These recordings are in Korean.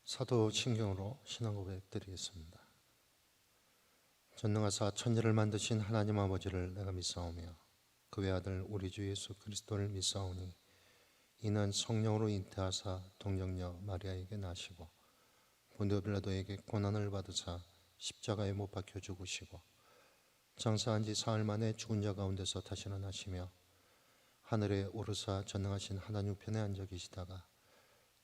사도신경으로 신앙 고백 드리겠습니다. 전능하사 천지를 만드신 하나님 아버지를 내가 믿사오며 그 외아들 우리 주 예수 그리스도를 믿사오니 이는 성령으로 잉태하사 동정녀 마리아에게 나시고 본디오 빌라도에게 고난을 받으사 십자가에 못 박혀 죽으시고 장사한 지 사흘 만에 죽은 자 가운데서 다시 일어나시며 하늘에 오르사 전능하신 하나님 우편에 앉아 계시다가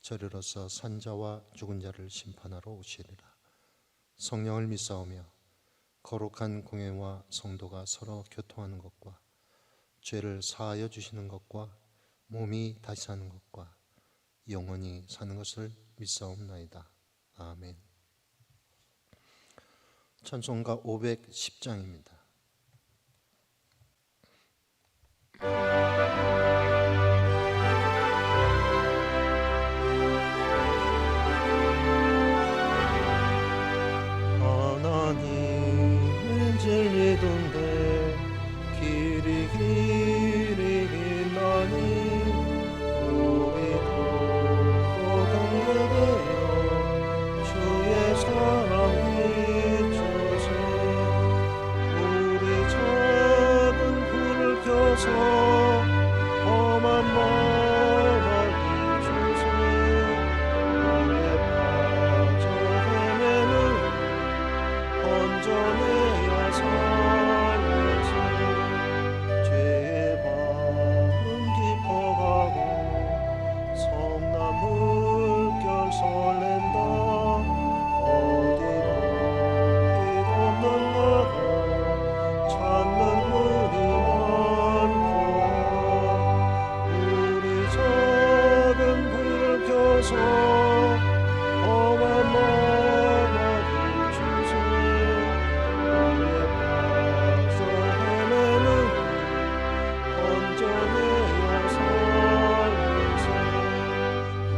저리로서 산자와 죽은 자를 심판하러 오시리라. 성령을 믿사오며 거룩한 공회와 성도가 서로 교통하는 것과 죄를 사하여 주시는 것과 몸이 다시 사는 것과 영원히 사는 것을 믿사옵나이다. 아멘. 찬송가 510장입니다. 하나님은 진리던데 길이 있나니 우리도 동행되어 주의 사랑 잊으세 우리 작은 불을 켜서 험한 마라 비추세 물에 빠져 헤매는 건져내야 살려세 죄의 밤은 깊어가고 섬난 물결 설렌다 어디로 길 없는 나라 찾는 물이 많고 우리 작은 불을 켜서 험한 마라 비추세 물에 빠져 헤매는 건져내야 살려세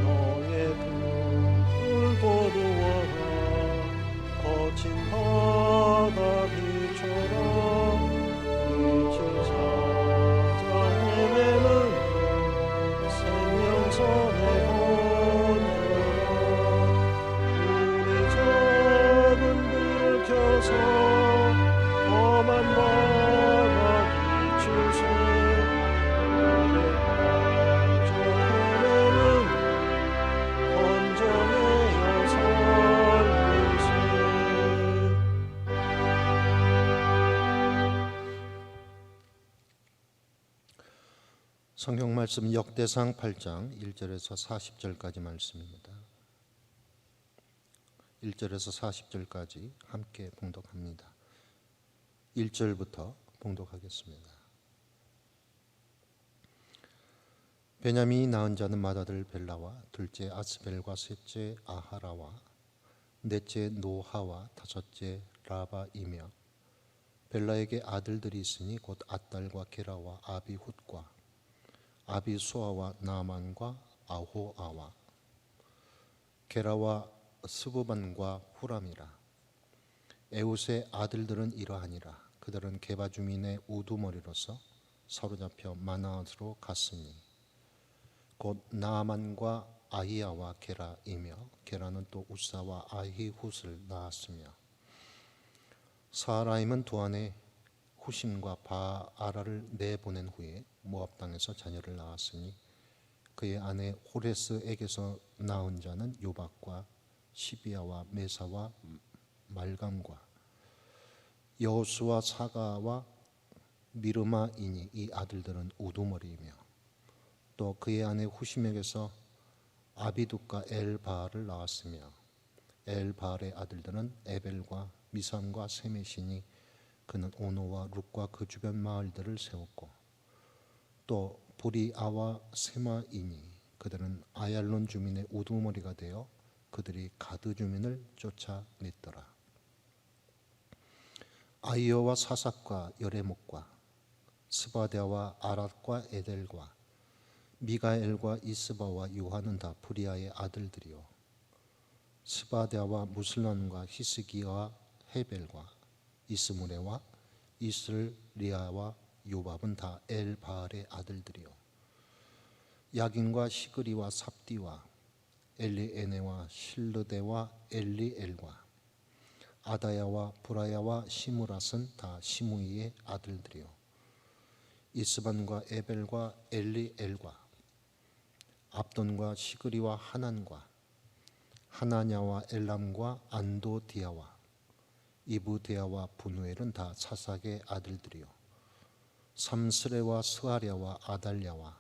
너의 등을 거두어라 거친 바다 비춰라 빛을 찾아 헤매는 생명선에 건너라 우리 작은 불을 켜서 험한 바다 비추세 물에 빠져 헤매는 건져내야 살리세. 성경 말씀 역대상 8장 1절에서 40절까지 말씀입니다. 1절에서 40절까지 함께 봉독합니다. 1절부터 봉독하겠습니다. 베냐민이 낳은 자는 맏아들 벨라와 둘째 아스벨과 셋째 아하라와 넷째 노하와 다섯째 라바이며 벨라에게 아들들이 있으니 곧 앗달과 게라와 아비훗과 아비수아와 나만과 아호아와 게라와 스부반과 후람이라. 에웃의 아들들은 이러하니라. 그들은 게바 주민의 우두머리로서 사로잡혀 마나앗으로 갔으니 곧 나만과 아히야와 게라이며 게라는 또 우사와 아히훗을 낳았으며 사라임은 두안에 후심과 바아라를 내보낸 후에 모압 땅에서 자녀를 낳았으니 그의 아내 호레스에게서 낳은 자는 요박과 시비야와 메사와 말감과 여호수와 사가와 미르마이니 이 아들들은 우두머리이며 또 그의 아내 후심에게서 아비둑과 엘바알을 낳았으며 엘바알의 아들들은 에벨과 미삼과 세메시니 그는 오노와 룻과 그 주변 마을들을 세웠고 또 보리아와 세마이니 그들은 아얄론 주민의 우두머리가 되어 그들이 가드 주민을 쫓아냈더라. 아이오와 사삭과 여레목과 스바데와 아랏과 에델과 미가엘과 이스바와 요한은 다 브리아의 아들들이요 스바데와 무슬란과 히스기와 헤벨과 이스무레와 이슬리아와 요밥은 다 엘바알의 아들들이요 야긴과 시그리와 삽디와 엘리에네와 실르데와 엘리엘과 아다야와 브라야와 시므랏은 다 시므이의 아들들이요 이스반과 에벨과 엘리엘과 압돈과 시그리와 하난과 하나냐와 엘람과 안도디아와 이브데아와 분우엘은 다 사삭의 아들들이요 삼스레와 스아랴와 아달랴와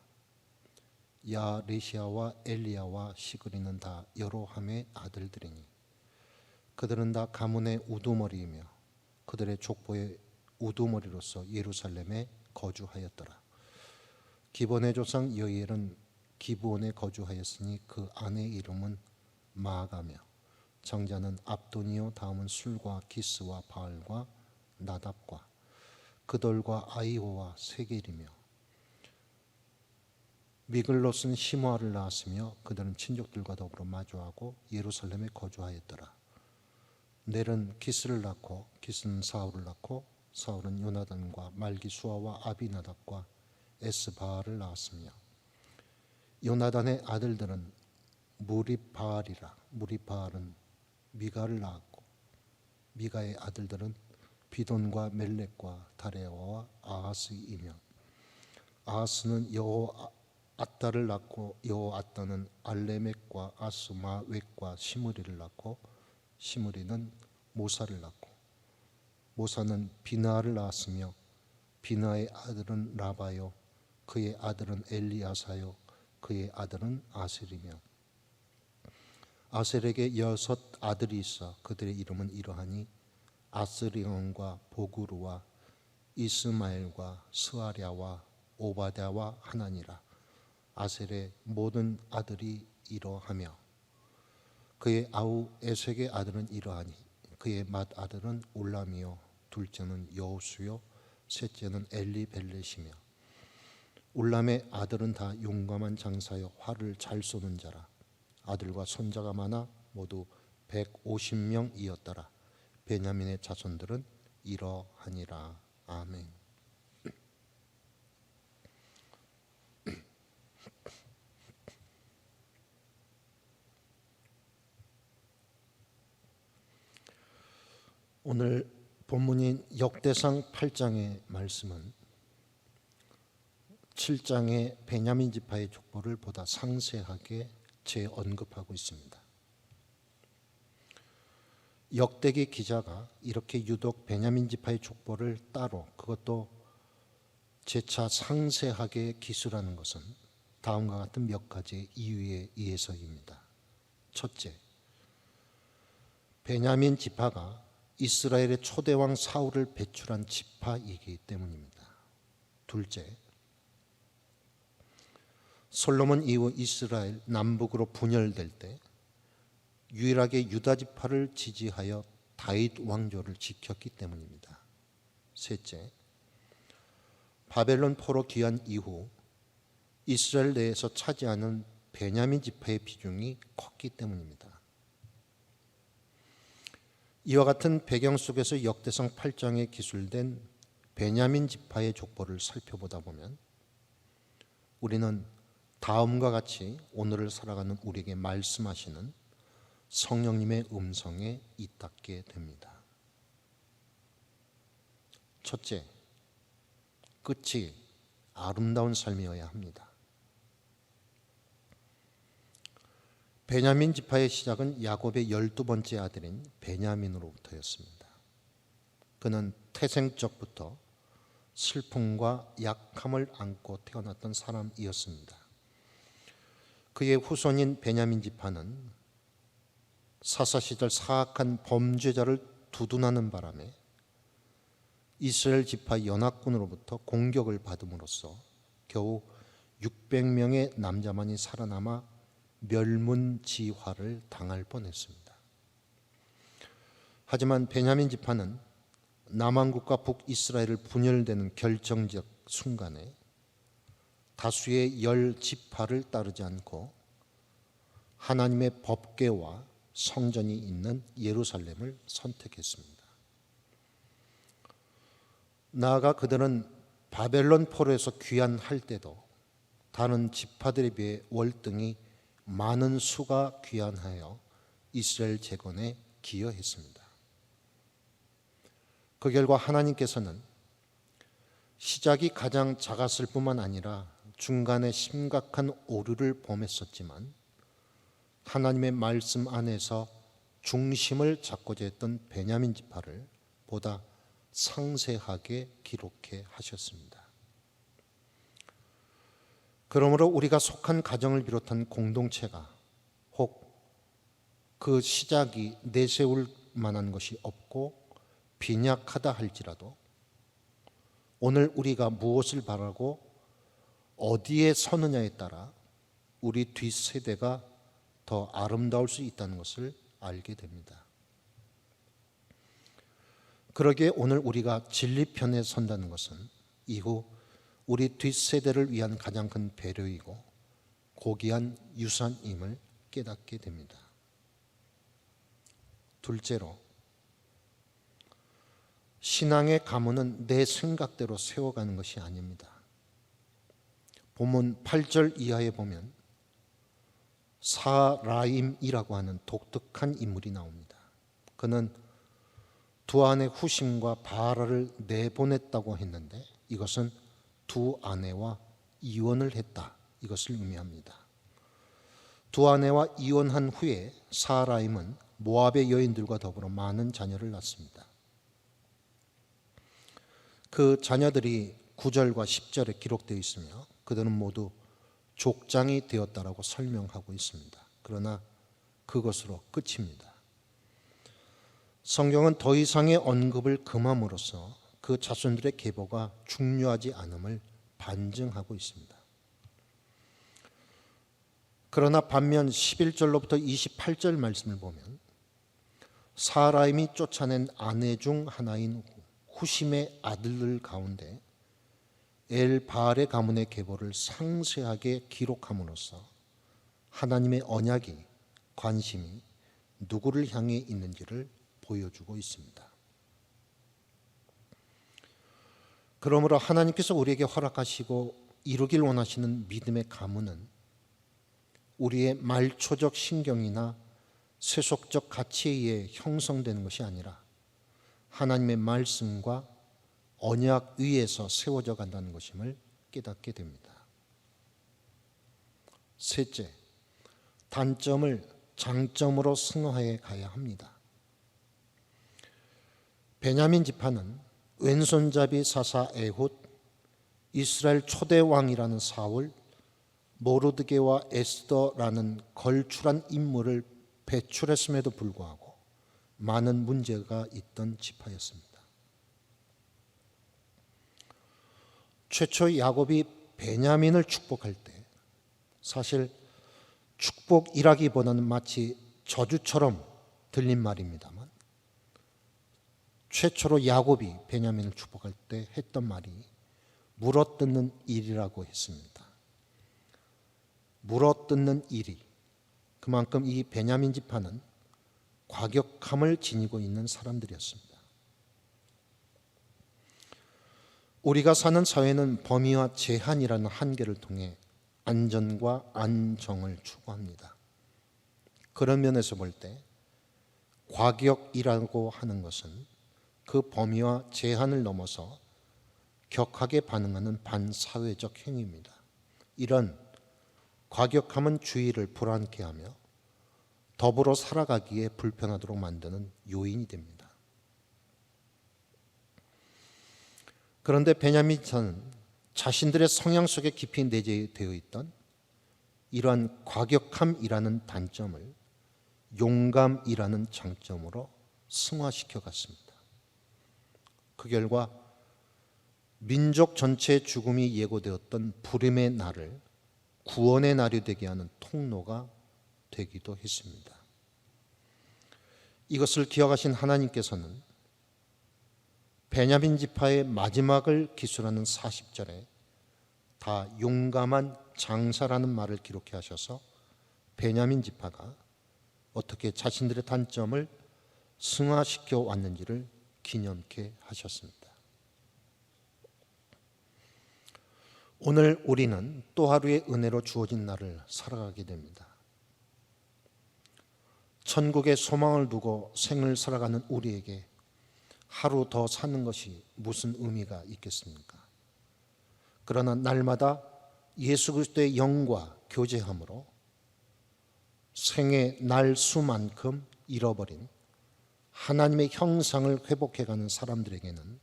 야레시아와 엘리야와 시그리는 다 여로함의 아들들이니 그들은 다 가문의 우두머리이며 그들의 족보의 우두머리로서 예루살렘에 거주하였더라. 기본의 조상 여이엘은 기브온에 거주하였으니 그 아내의 이름은 마아가며 장자는 압돈이요 다음은 술과 기스와 바알과 나답과 그돌과 아이호와 세겔이며 미글롯은 시므아를 낳았으며 그들은 친족들과 더불어 마주하고 예루살렘에 거주하였더라. 넬은 기스를 낳고 기스는 사울을 낳고 사울은 요나단과 말기수아와 아비나답과 에스바알을 낳았으며 요나단의 아들들은 무립바알이라 무립바알은 미가를 낳았고 미가의 아들들은 비돈과 멜렉과 다레아와 아하스이며 아하스는 여호아따를 낳고 여호아따는 알레멕과 아스마웻과 시므리를 낳고 시므리는 모사를 낳고 모사는 비나를 낳았으며 비나의 아들은 라바요 그의 아들은 엘리아사요 그의 아들은 아셀이며 아셀에게 6 아들이 있어 그들의 이름은 이러하니 아스리온과 보구르와 이스마엘과 스아랴와 오바댜와 하나니라. 아셀의 모든 아들이 이러하며 그의 아우 에색의 아들은 이러하니 그의 맏아들은 울람이요 둘째는 여호수요 셋째는 엘리벨렛이며 울람의 아들은 다 용감한 장사여 활을 잘 쏘는 자라. 아들과 손자가 많아 모두 150명이었더라. 베냐민의 자손들은 이러하니라. 아멘. 오늘 본문인 역대상 8장의 말씀은 7장의 베냐민 지파의 족보를 보다 상세하게 재언급하고 있습니다. 역대기 기자가 이렇게 유독 베냐민 지파의 족보를 따로 그것도 재차 상세하게 기술하는 것은 다음과 같은 몇 가지 이유에 의해서입니다. 첫째, 베냐민 지파가 이스라엘의 초대왕 사울을 배출한 지파이기 때문입니다. 둘째, 솔로몬 이후 이스라엘 남북으로 분열될 때 유일하게 유다 지파를 지지하여 다윗 왕조를 지켰기 때문입니다. 셋째, 바벨론 포로 귀환 이후 이스라엘 내에서 차지하는 베냐민 지파의 비중이 컸기 때문입니다. 이와 같은 배경 속에서 역대상 8장에 기술된 베냐민 지파의 족보를 살펴보다 보면 우리는 다음과 같이 오늘을 살아가는 우리에게 말씀하시는 성령님의 음성에 이닿게 됩니다. 첫째, 끝이 아름다운 삶이어야 합니다. 베냐민 지파의 시작은 야곱의 12번째 아들인 베냐민으로부터였습니다. 그는 태생적부터 슬픔과 약함을 안고 태어났던 사람이었습니다. 그의 후손인 베냐민 지파는 사사시절 사악한 범죄자를 두둔하는 바람에 이스라엘 지파 연합군으로부터 공격을 받음으로써 겨우 600명의 남자만이 살아남아 멸문지화를 당할 뻔했습니다. 하지만 베냐민 지파는 남한국과 북이스라엘을 분열되는 결정적 순간에 다수의 10지파를 따르지 않고 하나님의 법궤와 성전이 있는 예루살렘을 선택했습니다. 나아가 그들은 바벨론 포로에서 귀환할 때도 다른 지파들에 비해 월등히 많은 수가 귀환하여 이스라엘 재건에 기여했습니다. 그 결과 하나님께서는 시작이 가장 작았을 뿐만 아니라 중간에 심각한 오류를 범했었지만 하나님의 말씀 안에서 중심을 잡고자 했던 베냐민 지파를 보다 상세하게 기록해 하셨습니다. 그러므로 우리가 속한 가정을 비롯한 공동체가 혹 그 시작이 내세울 만한 것이 없고 빈약하다 할지라도 오늘 우리가 무엇을 바라고 어디에 서느냐에 따라 우리 뒷세대가 더 아름다울 수 있다는 것을 알게 됩니다. 그러기에 오늘 우리가 진리편에 선다는 것은 이후 우리 뒷세대를 위한 가장 큰 배려이고 고귀한 유산임을 깨닫게 됩니다. 둘째로, 신앙의 가문은 내 생각대로 세워가는 것이 아닙니다. 본문 8절 이하에 보면 사라임이라고 하는 독특한 인물이 나옵니다. 그는 두 아내 후심과 바라를 내보냈다고 했는데 이것은 두 아내와 이혼을 했다, 이것을 의미합니다. 두 아내와 이혼한 후에 사라임은 모압의 여인들과 더불어 많은 자녀를 낳습니다. 그 자녀들이 9절과 10절에 기록되어 있으며 그들은 모두 족장이 되었다라고 설명하고 있습니다. 그러나 그것으로 끝입니다. 성경은 더 이상의 언급을 금함으로써 그 자손들의 계보가 중요하지 않음을 반증하고 있습니다. 그러나 반면 11절로부터 28절 말씀을 보면 사라임이 쫓아낸 아내 중 하나인 후심의 아들들 가운데 엘바알의 가문의 계보를 상세하게 기록함으로써 하나님의 언약이, 관심이 누구를 향해 있는지를 보여주고 있습니다. 그러므로 하나님께서 우리에게 허락하시고 이루길 원하시는 믿음의 가문은 우리의 말초적 신경이나 세속적 가치에 의해 형성되는 것이 아니라 하나님의 말씀과 언약 위에서 세워져 간다는 것임을 깨닫게 됩니다. 셋째, 단점을 장점으로 승화해 가야 합니다. 베냐민 지파는 왼손잡이 사사 에훗, 이스라엘 초대 왕이라는 사울, 모르드게와 에스더라는 걸출한 인물을 배출했음에도 불구하고 많은 문제가 있던 지파였습니다. 최초 야곱이 베냐민을 축복할 때 사실 축복이라기보다는 마치 저주처럼 들린 말입니다만 최초로 야곱이 베냐민을 축복할 때 했던 말이 물어뜯는 일이라고 했습니다. 물어뜯는 일이, 그만큼 이 베냐민 지파는 과격함을 지니고 있는 사람들이었습니다. 우리가 사는 사회는 범위와 제한이라는 한계를 통해 안전과 안정을 추구합니다. 그런 면에서 볼 때 과격이라고 하는 것은 그 범위와 제한을 넘어서 격하게 반응하는 반사회적 행위입니다. 이런 과격함은 주의를 불안케 하며 더불어 살아가기에 불편하도록 만드는 요인이 됩니다. 그런데 베냐민 지파는 자신들의 성향 속에 깊이 내재되어 있던 이러한 과격함이라는 단점을 용감이라는 장점으로 승화시켜 갔습니다. 그 결과 민족 전체의 죽음이 예고되었던 부림의 날을 구원의 날이 되게 하는 통로가 되기도 했습니다. 이것을 기억하신 하나님께서는 베냐민 지파의 마지막을 기술하는 40절에 다 용감한 장사라는 말을 기록해 하셔서 베냐민 지파가 어떻게 자신들의 단점을 승화시켜 왔는지를 기념케 하셨습니다. 오늘 우리는 또 하루의 은혜로 주어진 날을 살아가게 됩니다. 천국의 소망을 두고 생을 살아가는 우리에게 하루 더 사는 것이 무슨 의미가 있겠습니까? 그러나 날마다 예수 그리스도의 영과 교제함으로 생의 날 수만큼 잃어버린 하나님의 형상을 회복해가는 사람들에게는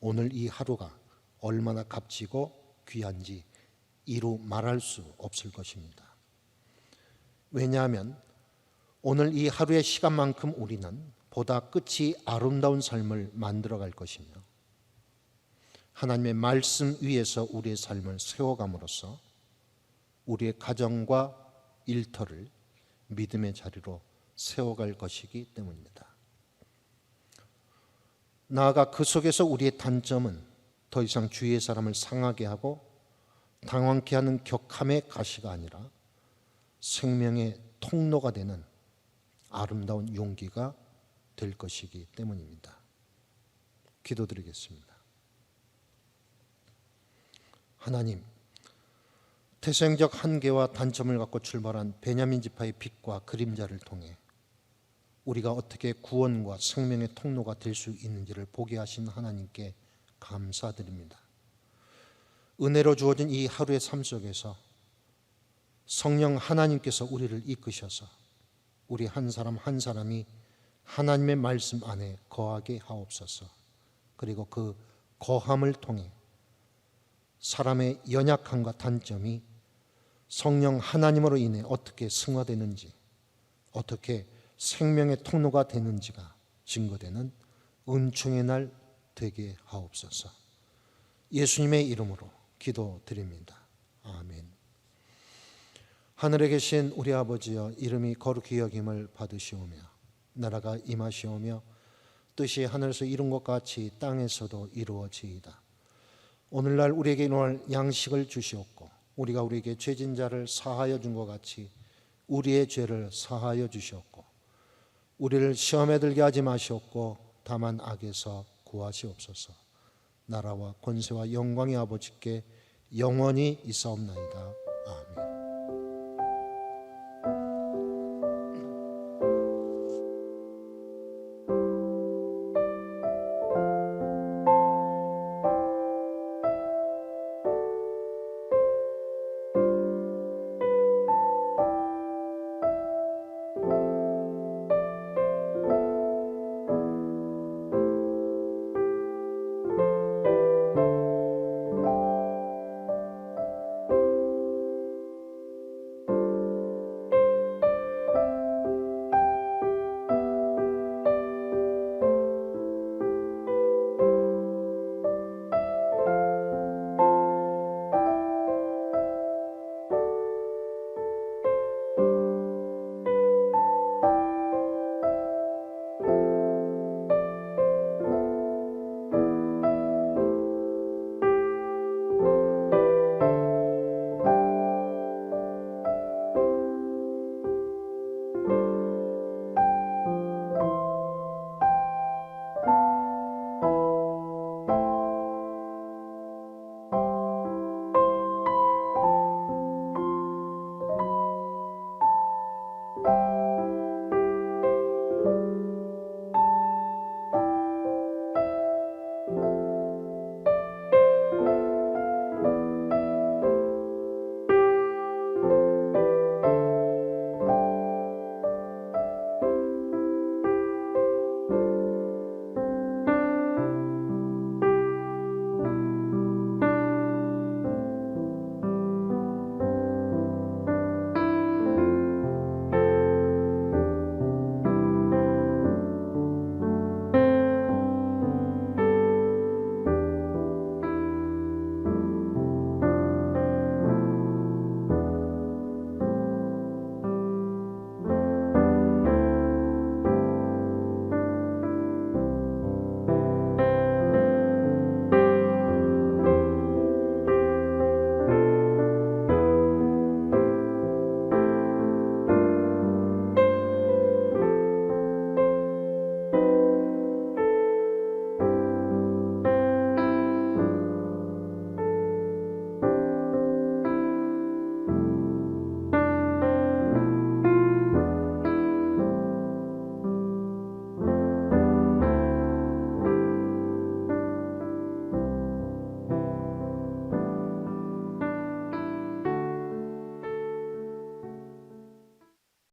오늘 이 하루가 얼마나 값지고 귀한지 이루 말할 수 없을 것입니다. 왜냐하면 오늘 이 하루의 시간만큼 우리는 보다 끝이 아름다운 삶을 만들어갈 것이며 하나님의 말씀 위에서 우리의 삶을 세워감으로써 우리의 가정과 일터를 믿음의 자리로 세워갈 것이기 때문입니다. 나아가 그 속에서 우리의 단점은 더 이상 주위의 사람을 상하게 하고 당황케 하는 격함의 가시가 아니라 생명의 통로가 되는 아름다운 용기가 될 것이기 때문입니다. 기도드리겠습니다. 하나님, 태생적 한계와 단점을 갖고 출발한 베냐민 지파의 빛과 그림자를 통해 우리가 어떻게 구원과 생명의 통로가 될 수 있는지를 보게 하신 하나님께 감사드립니다. 은혜로 주어진 이 하루의 삶 속에서 성령 하나님께서 우리를 이끄셔서 우리 한 사람 한 사람이 하나님의 말씀 안에 거하게 하옵소서. 그리고 그 거함을 통해 사람의 연약함과 단점이 성령 하나님으로 인해 어떻게 승화되는지, 어떻게 생명의 통로가 되는지가 증거되는 은총의 날 되게 하옵소서. 예수님의 이름으로 기도드립니다. 아멘. 하늘에 계신 우리 아버지여, 이름이 거룩히 여김을 받으시오며 나라가 임하시오며 뜻이 하늘에서 이룬 것 같이 땅에서도 이루어지이다. 오늘날 우리에게 일용할 양식을 주시옵고 우리가 우리에게 죄진 자를 사하여 준 것 같이 우리의 죄를 사하여 주시옵고 우리를 시험에 들게 하지 마시옵고 다만 악에서 구하시옵소서. 나라와 권세와 영광의 아버지께 영원히 있사옵나이다. 아멘.